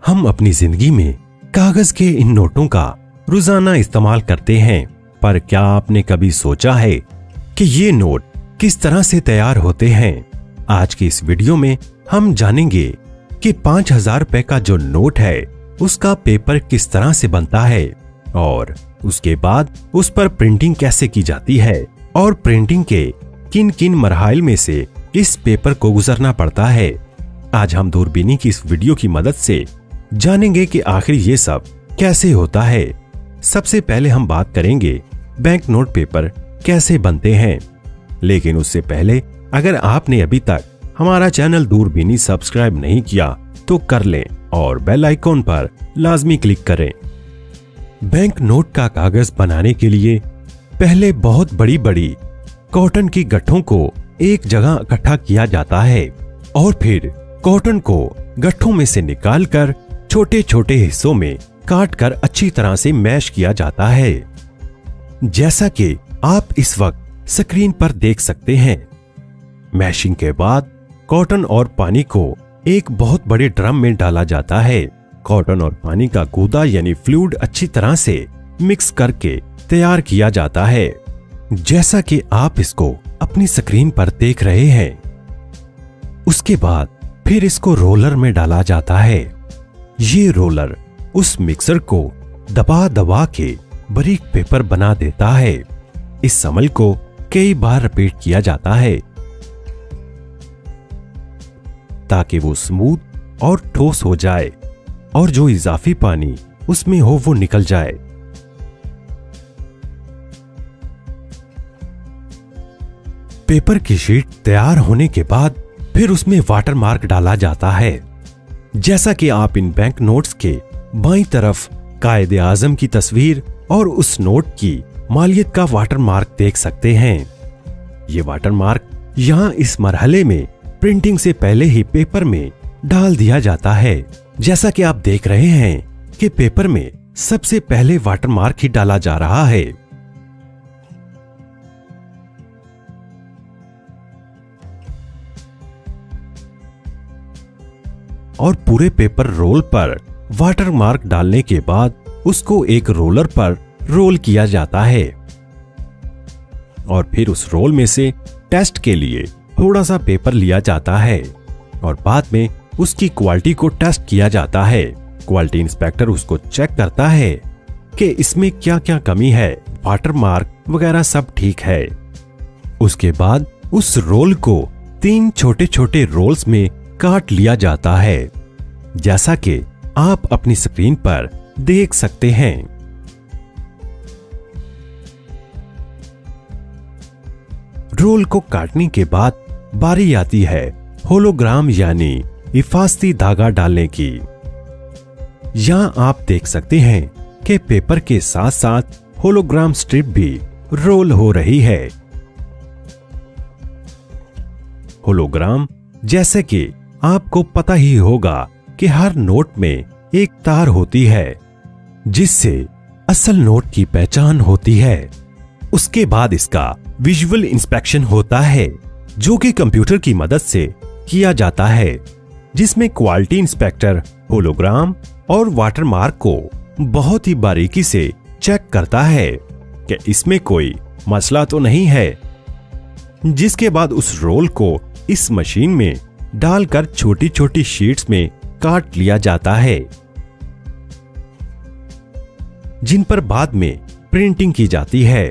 हम अपनी जिंदगी में कागज के इन नोटों का रोजाना इस्तेमाल करते हैं, पर क्या आपने कभी सोचा है कि ये नोट किस तरह से तैयार होते हैं? आज की इस वीडियो में हम जानेंगे कि 5000 रुपए का जो नोट है उसका पेपर किस तरह से बनता है और उसके बाद उस पर प्रिंटिंग कैसे की जाती है और प्रिंटिंग के किन किन मरहल में से इस पेपर को गुजरना पड़ता है। आज हम दूरबीनी की इस वीडियो की मदद से जानेंगे कि आखिर ये सब कैसे होता है। सबसे पहले हम बात करेंगे बैंक नोट पेपर कैसे बनते हैं, लेकिन उससे पहले अगर आपने अभी तक हमारा चैनल दूरबीनी सब्सक्राइब नहीं किया तो कर लें और बेल आइकॉन पर लाजमी क्लिक करें। बैंक नोट का कागज बनाने के लिए पहले बहुत बड़ी बड़ी कॉटन की गट्ठों को एक जगह इकट्ठा किया जाता है और फिर कॉटन को गट्ठों में से निकालकर छोटे छोटे हिस्सों में काटकर अच्छी तरह से मैश किया जाता है, जैसा कि आप इस वक्त स्क्रीन पर देख सकते हैं। मैशिंग के बाद कॉटन और पानी को एक बहुत बड़े ड्रम में डाला जाता है। कॉटन और पानी का गूदा यानी फ्लूइड अच्छी तरह से मिक्स करके तैयार किया जाता है, जैसा कि आप इसको अपनी स्क्रीन पर देख रहे हैं। उसके बाद फिर इसको रोलर में डाला जाता है। ये रोलर उस मिक्सर को दबा दबा के बारीक पेपर बना देता है। इस अमल को कई बार रिपीट किया जाता है ताकि वो स्मूथ और ठोस हो जाए और जो इजाफी पानी उसमें हो वो निकल जाए। पेपर की शीट तैयार होने के बाद फिर उसमें वाटर मार्क डाला जाता है, जैसा कि आप इन बैंक नोट्स के बाईं तरफ कायदे आजम की तस्वीर और उस नोट की मालियत का वाटर मार्क देख सकते हैं। ये वाटर मार्क यहाँ इस मरहले में प्रिंटिंग से पहले ही पेपर में डाल दिया जाता है, जैसा कि आप देख रहे हैं कि पेपर में सबसे पहले वाटर मार्क ही डाला जा रहा है। और पूरे पेपर रोल पर वाटर मार्क डालने के बाद उसको एक रोलर पर रोल किया जाता है और फिर उस रोल में से टेस्ट के लिए थोड़ा सा पेपर लिया जाता है और बाद में उसकी क्वालिटी को टेस्ट किया जाता है। क्वालिटी इंस्पेक्टर उसको चेक करता है कि इसमें क्या क्या कमी है, वाटर मार्क वगैरह सब ठीक है। उसके बाद उस रोल को 3 छोटे छोटे रोल्स में काट लिया जाता है, जैसा कि आप अपनी स्क्रीन पर देख सकते हैं। रोल को काटने के बाद बारी आती है होलोग्राम यानी हिफाजती धागा डालने की। यहां आप देख सकते हैं कि पेपर के साथ साथ होलोग्राम स्ट्रिप भी रोल हो रही है। होलोग्राम जैसे कि आपको पता ही होगा कि हर नोट में एक तार होती है जिससे असल नोट की पहचान होती है। उसके बाद इसका विजुअल इंस्पेक्शन होता है जो कि कंप्यूटर की मदद से किया जाता है, जिसमें क्वालिटी इंस्पेक्टर होलोग्राम और वाटर मार्क को बहुत ही बारीकी से चेक करता है कि इसमें कोई मसला तो नहीं है। जिसके बाद उस रोल को इस मशीन में डालकर छोटी छोटी शीट्स में काट लिया जाता है, जिन पर बाद में प्रिंटिंग की जाती है।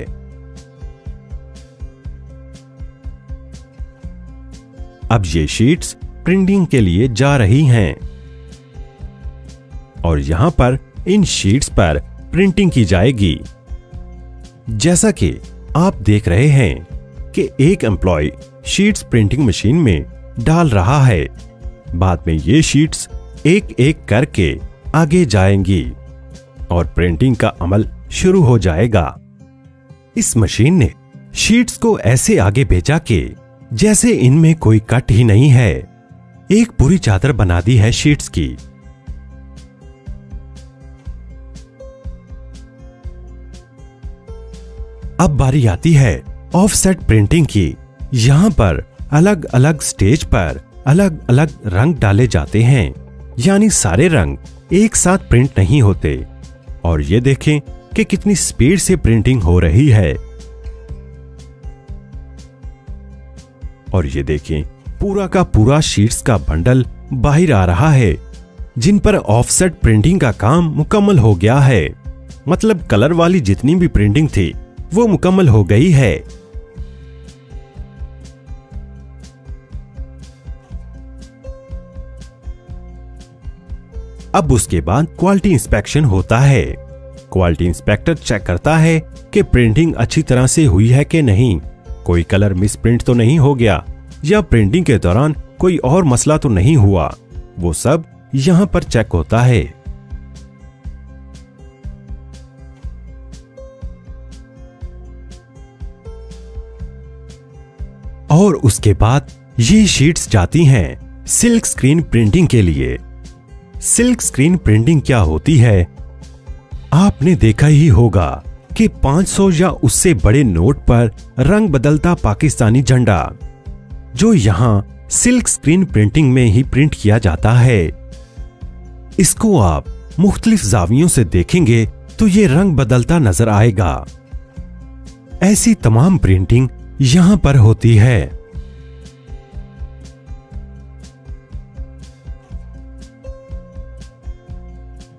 अब ये शीट्स प्रिंटिंग के लिए जा रही हैं और यहां पर इन शीट्स पर प्रिंटिंग की जाएगी। जैसा कि आप देख रहे हैं कि एक एम्प्लॉय शीट्स प्रिंटिंग मशीन में डाल रहा है। बाद में ये शीट्स एक एक करके आगे जाएंगी और प्रिंटिंग का अमल शुरू हो जाएगा। इस मशीन ने शीट्स को ऐसे आगे भेजा कि जैसे इनमें कोई कट ही नहीं है। एक पूरी चादर बना दी है शीट्स की। अब बारी आती है ऑफसेट प्रिंटिंग की। यहाँ पर अलग अलग स्टेज पर अलग अलग रंग डाले जाते हैं। यानी सारे रंग एक साथ प्रिंट नहीं होते। और ये देखें कि कितनी स्पीड से प्रिंटिंग हो रही है। और ये देखें पूरा का पूरा शीट्स का बंडल बाहर आ रहा है, जिन पर ऑफसेट प्रिंटिंग का काम मुकम्मल हो गया है। मतलब कलर वाली जितनी भी प्रिंटिंग थी वो मुकम्मल हो गई है। अब उसके बाद क्वालिटी इंस्पेक्शन होता है। क्वालिटी इंस्पेक्टर चेक करता है कि प्रिंटिंग अच्छी तरह से हुई है कि नहीं, कोई कलर मिस प्रिंट तो नहीं हो गया, या प्रिंटिंग के दौरान कोई और मसला तो नहीं हुआ। वो सब यहां पर चेक होता है। और उसके बाद ये शीट्स जाती हैं सिल्क स्क्रीन प्रिंटिंग के लिए। सिल्क स्क्रीन प्रिंटिंग क्या होती है? आपने देखा ही होगा कि 500 या उससे बड़े नोट पर रंग बदलता पाकिस्तानी झंडा, जो यहां सिल्क स्क्रीन प्रिंटिंग में ही प्रिंट किया जाता है। इसको आप मुख्तलिफ जावियों से देखेंगे तो ये रंग बदलता नजर आएगा। ऐसी तमाम प्रिंटिंग यहां पर होती है।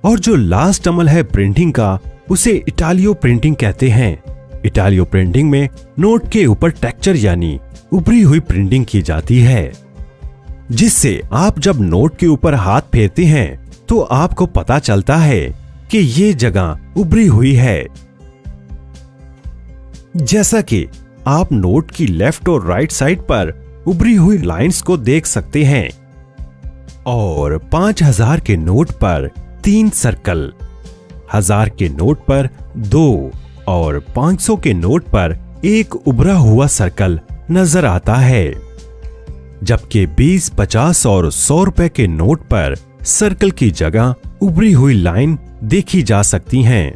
और जो लास्ट अमल है प्रिंटिंग का, उसे इटालियो प्रिंटिंग कहते हैं। इटालियो प्रिंटिंग में नोट के ऊपर टेक्सचर यानी उभरी हुई प्रिंटिंग की जाती है, जिससे आप जब नोट के ऊपर हाथ फेरते हैं तो आपको पता चलता है कि ये जगह उभरी हुई है। जैसा कि आप नोट की लेफ्ट और राइट साइड पर उभरी हुई लाइंस को देख सकते हैं। और 5000 के नोट पर 3 सर्कल, 1000 के नोट पर 2 और 500 के नोट पर एक उभरा हुआ सर्कल नजर आता है। जबकि 20, 50 और 100 रुपए के नोट पर सर्कल की जगह उभरी हुई लाइन देखी जा सकती हैं।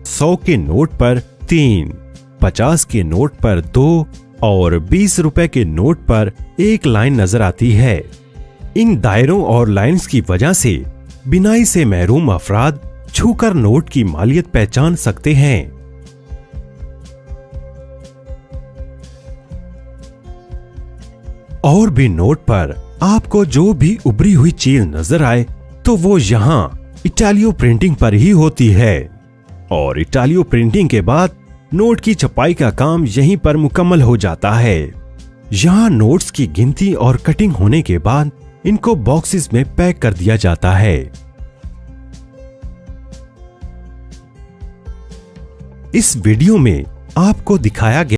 100 के नोट पर 3, 50 के नोट पर 2 और 20 रुपए के नोट पर एक लाइन नजर आती है। इन दायरों और लाइंस की वजह से बिनाई से महरूम अफराद छूकर नोट की मालियत पहचान सकते हैं। और भी नोट पर आपको जो भी उभरी हुई चीज नजर आए तो वो यहाँ इटालियो प्रिंटिंग पर ही होती है। और इटालियो प्रिंटिंग के बाद नोट की छपाई का काम यहीं पर मुकम्मल हो जाता है। यहाँ नोट्स की गिनती और कटिंग होने के बाद इनको बॉक्सेस में पैक कर दिया जाता है। इस वीडियो में आपको दिखाया गया